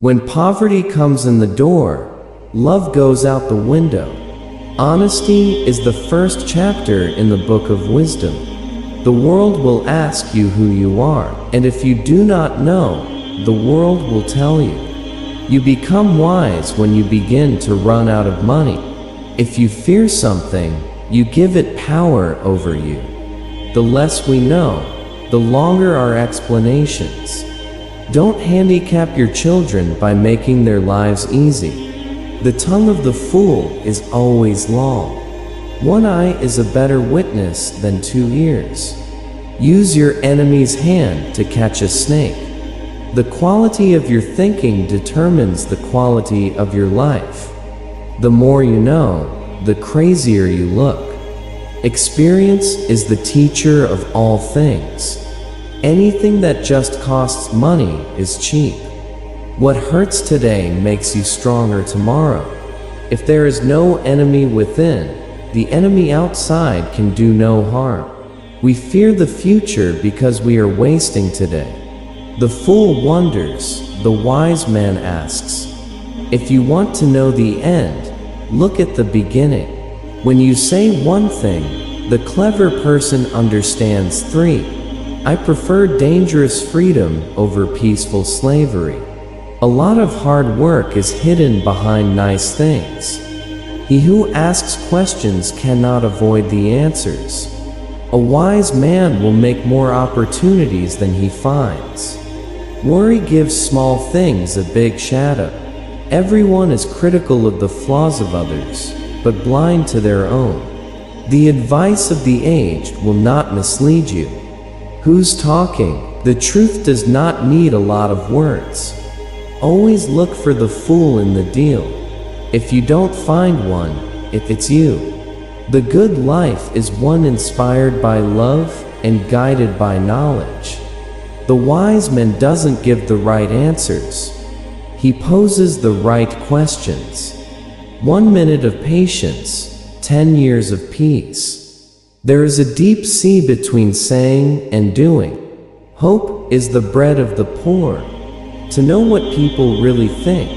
When poverty comes in the door, love goes out the window. Honesty is the first chapter in the book of wisdom. The world will ask you who you are, and if you do not know, the world will tell you. You become wise when you begin to run out of money. If you fear something, you give it power over you. The less we know, the longer our explanations. Don't handicap your children by making their lives easy. The tongue of the fool is always long. One eye is a better witness than 2 ears. Use your enemy's hand to catch a snake. The quality of your thinking determines the quality of your life. The more you know, the crazier you look. Experience is the teacher of all things. Anything that just costs money is cheap. What hurts today makes you stronger tomorrow. If there is no enemy within, the enemy outside can do no harm. We fear the future because we are wasting today. The fool wonders, the wise man asks. If you want to know the end, look at the beginning. When you say one thing, the clever person understands 3. I prefer dangerous freedom over peaceful slavery. A lot of hard work is hidden behind nice things. He who asks questions cannot avoid the answers. A wise man will make more opportunities than he finds. Worry gives small things a big shadow. Everyone is critical of the flaws of others, but blind to their own. The advice of the aged will not mislead you. Who's talking? The truth does not need a lot of words. Always look for the fool in the deal. If you don't find one, it's you. The good life is one inspired by love and guided by knowledge. The wise man doesn't give the right answers. He poses the right questions. 1 minute of patience, 10 years of peace. There is a deep sea between saying and doing. Hope is the bread of the poor. To know what people really think,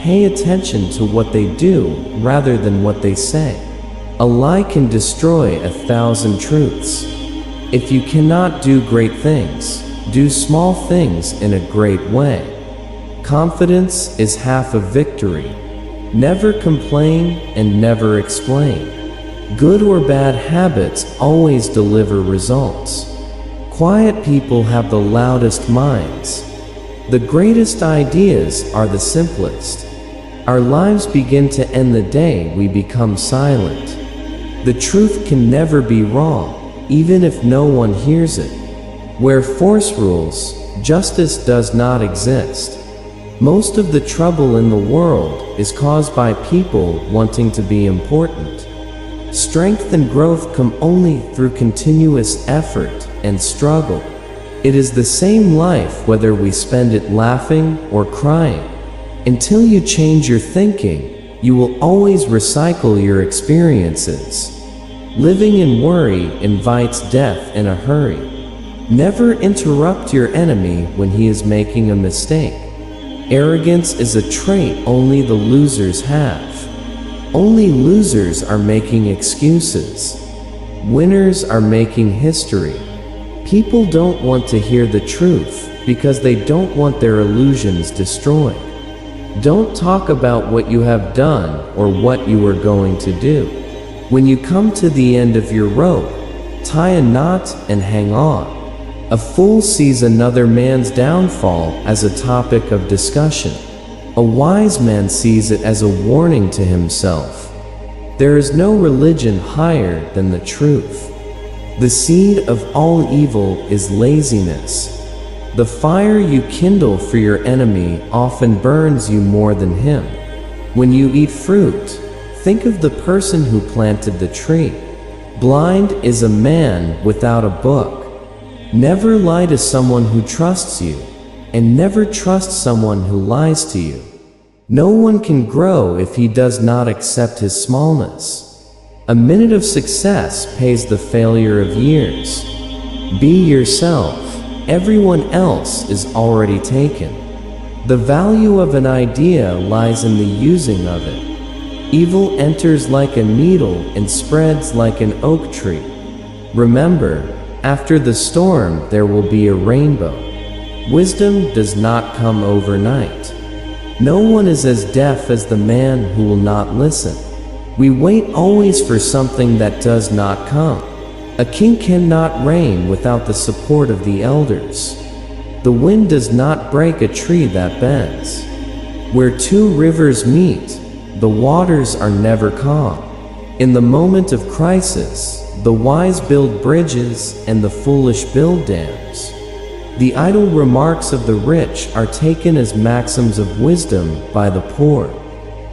pay attention to what they do rather than what they say. A lie can destroy 1,000 truths. If you cannot do great things, do small things in a great way. Confidence is half of victory. Never complain and never explain. Good or bad habits always deliver results. Quiet people have the loudest minds. The greatest ideas are the simplest. Our lives begin to end the day we become silent. The truth can never be wrong, even if no one hears it. Where force rules, justice does not exist. Most of the trouble in the world is caused by people wanting to be important. Strength and growth come only through continuous effort and struggle. It is the same life whether we spend it laughing or crying. Until you change your thinking, you will always recycle your experiences. Living in worry invites death in a hurry. Never interrupt your enemy when he is making a mistake. Arrogance is a trait only the losers have. Only losers are making excuses. Winners are making history. People don't want to hear the truth because they don't want their illusions destroyed. Don't talk about what you have done or what you are going to do. When you come to the end of your rope, tie a knot and hang on. A fool sees another man's downfall as a topic of discussion. A wise man sees it as a warning to himself. There is no religion higher than the truth. The seed of all evil is laziness. The fire you kindle for your enemy often burns you more than him. When you eat fruit, think of the person who planted the tree. Blind is a man without a book. Never lie to someone who trusts you, and never trust someone who lies to you. No one can grow if he does not accept his smallness. A minute of success pays the failure of years. Be yourself. Everyone else is already taken. The value of an idea lies in the using of it. Evil enters like a needle and spreads like an oak tree. Remember, after the storm there will be a rainbow. Wisdom does not come overnight. No one is as deaf as the man who will not listen. We wait always for something that does not come. A king cannot reign without the support of the elders. The wind does not break a tree that bends. Where two rivers meet, the waters are never calm. In the moment of crisis, the wise build bridges and the foolish build dams. The idle remarks of the rich are taken as maxims of wisdom by the poor.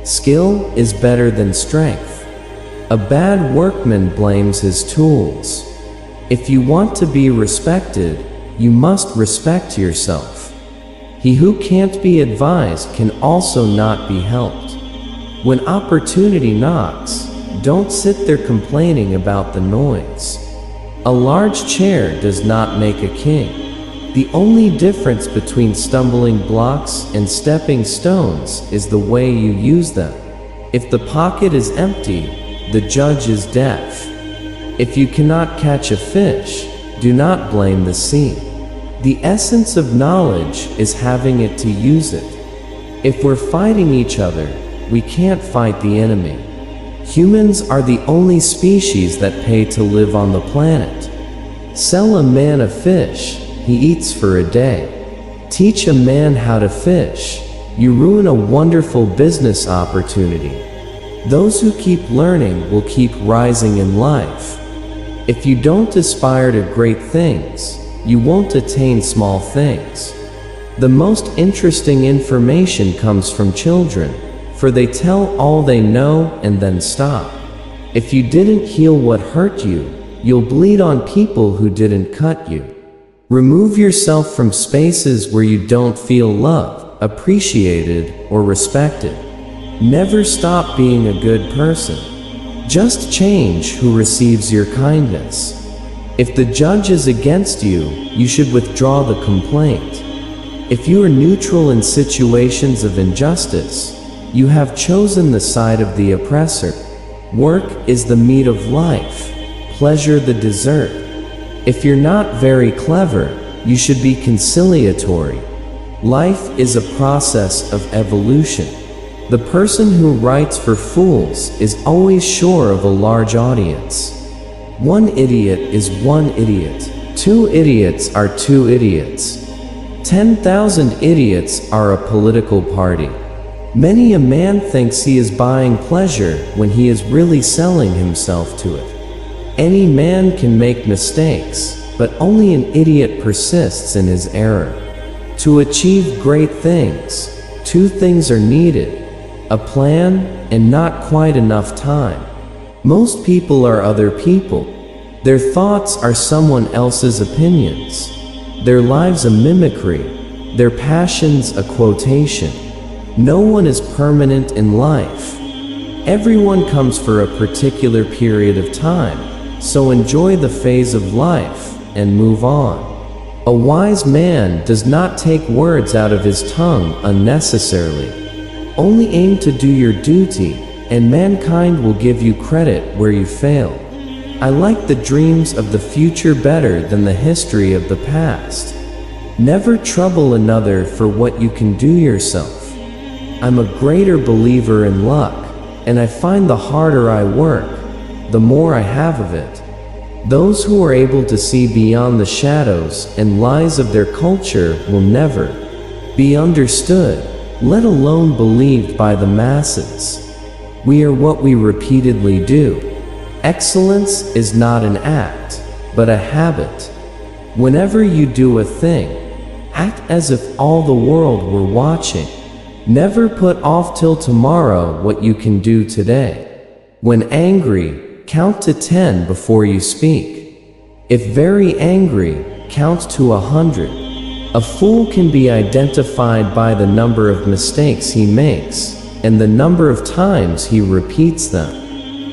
Skill is better than strength. A bad workman blames his tools. If you want to be respected, you must respect yourself. He who can't be advised can also not be helped. When opportunity knocks, don't sit there complaining about the noise. A large chair does not make a king. The only difference between stumbling blocks and stepping stones is the way you use them. If the pocket is empty, the judge is deaf. If you cannot catch a fish, do not blame the sea. The essence of knowledge is having it to use it. If we're fighting each other, we can't fight the enemy. Humans are the only species that pay to live on the planet. Sell a man a fish, he eats for a day. Teach a man how to fish, you ruin a wonderful business opportunity. Those who keep learning will keep rising in life. If you don't aspire to great things, you won't attain small things. The most interesting information comes from children, for they tell all they know and then stop. If you didn't heal what hurt you, you'll bleed on people who didn't cut you. Remove yourself from spaces where you don't feel loved, appreciated, or respected. Never stop being a good person. Just change who receives your kindness. If the judge is against you, you should withdraw the complaint. If you are neutral in situations of injustice, you have chosen the side of the oppressor. Work is the meat of life, pleasure the dessert. If you're not very clever, you should be conciliatory. Life is a process of evolution. The person who writes for fools is always sure of a large audience. One idiot is one idiot. 2 idiots are 2 idiots. 10,000 idiots are a political party. Many a man thinks he is buying pleasure when he is really selling himself to it. Any man can make mistakes, but only an idiot persists in his error. To achieve great things, 2 things are needed: a plan and not quite enough time. Most people are other people. Their thoughts are someone else's opinions. Their lives a mimicry. Their passions a quotation. No one is permanent in life. Everyone comes for a particular period of time, so enjoy the phase of life and move on. A wise man does not take words out of his tongue unnecessarily. Only aim to do your duty, and mankind will give you credit where you fail. I like the dreams of the future better than the history of the past. Never trouble another for what you can do yourself. I'm a greater believer in luck, and I find the harder I work, the more I have of it. Those who are able to see beyond the shadows and lies of their culture will never be understood, let alone believed by the masses. We are what we repeatedly do. Excellence is not an act, but a habit. Whenever you do a thing, act as if all the world were watching. Never put off till tomorrow what you can do today. When angry, count to 10 before you speak. If very angry, count to 100. A fool can be identified by the number of mistakes he makes, and the number of times he repeats them.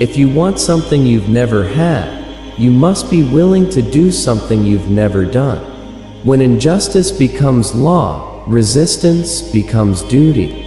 If you want something you've never had, you must be willing to do something you've never done. When injustice becomes law, resistance becomes duty.